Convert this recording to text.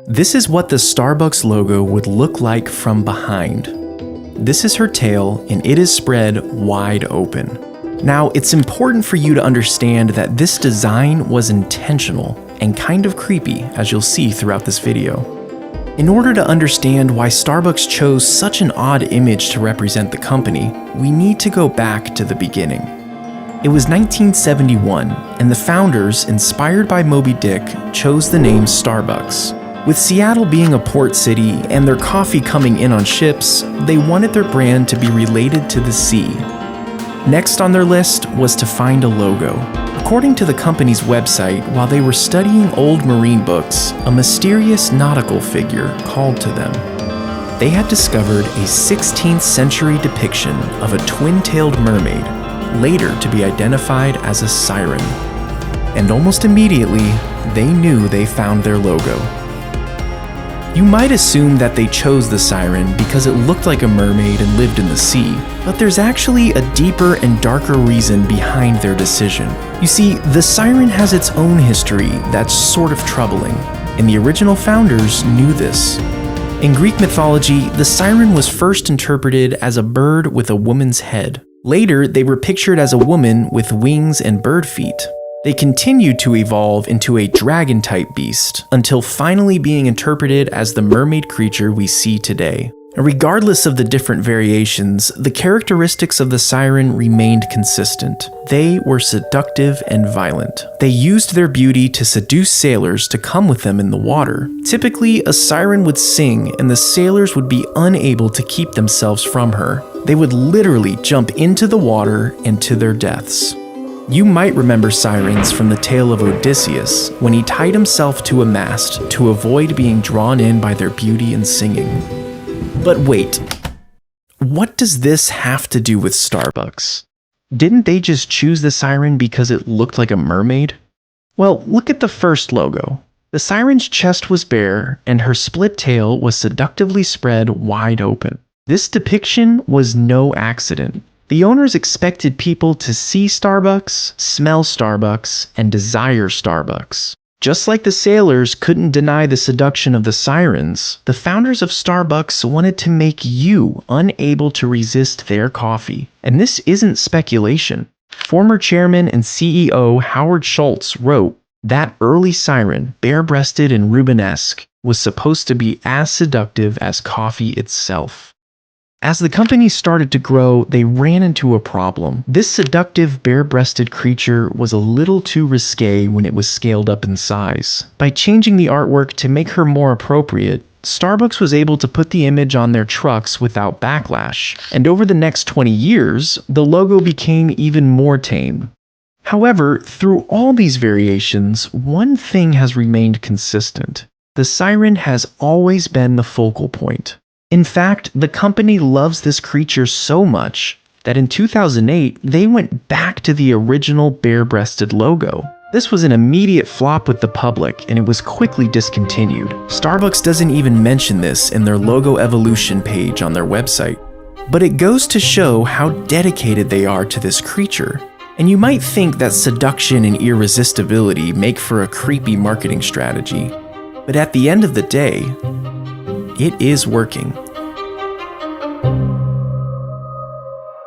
This is what the Starbucks logo would look like from behind. This is her tail, and it is spread wide open. Now, it's important for you to understand that this design was intentional and kind of creepy, as you'll see throughout this video. In order to understand why Starbucks chose such an odd image to represent the company, we need to go back to the beginning. It was 1971, and the founders, inspired by Moby Dick, chose the name Starbucks. With Seattle being a port city and their coffee coming in on ships, they wanted their brand to be related to the sea. Next on their list was to find a logo. According to the company's website, while they were studying old marine books, a mysterious nautical figure called to them. They had discovered a 16th century depiction of a twin-tailed mermaid, later to be identified as a siren. And almost immediately, they knew they found their logo. You might assume that they chose the siren because it looked like a mermaid and lived in the sea, but there's actually a deeper and darker reason behind their decision. You see, the siren has its own history that's sort of troubling, and the original founders knew this. In Greek mythology, the siren was first interpreted as a bird with a woman's head. Later, they were pictured as a woman with wings and bird feet. They continued to evolve into a dragon-type beast, until finally being interpreted as the mermaid creature we see today. Regardless of the different variations, the characteristics of the siren remained consistent. They were seductive and violent. They used their beauty to seduce sailors to come with them in the water. Typically, a siren would sing and the sailors would be unable to keep themselves from her. They would literally jump into the water and to their deaths. You might remember sirens from the tale of Odysseus, when he tied himself to a mast to avoid being drawn in by their beauty and singing. But wait, what does this have to do with Starbucks? Didn't they just choose the siren because it looked like a mermaid? Well, look at the first logo. The siren's chest was bare, and her split tail was seductively spread wide open. This depiction was no accident. The owners expected people to see Starbucks, smell Starbucks, and desire Starbucks. Just like the sailors couldn't deny the seduction of the sirens, the founders of Starbucks wanted to make you unable to resist their coffee. And this isn't speculation. Former chairman and CEO Howard Schultz wrote, "That early siren, bare-breasted and Rubenesque, was supposed to be as seductive as coffee itself." As the company started to grow, they ran into a problem. This seductive, bare-breasted creature was a little too risque when it was scaled up in size. By changing the artwork to make her more appropriate, Starbucks was able to put the image on their trucks without backlash. And over the next 20 years, the logo became even more tame. However, through all these variations, one thing has remained consistent. The siren has always been the focal point. In fact, the company loves this creature so much that in 2008, they went back to the original bare-breasted logo. This was an immediate flop with the public, and it was quickly discontinued. Starbucks doesn't even mention this in their logo evolution page on their website. But it goes to show how dedicated they are to this creature. And you might think that seduction and irresistibility make for a creepy marketing strategy. But at the end of the day, it is working.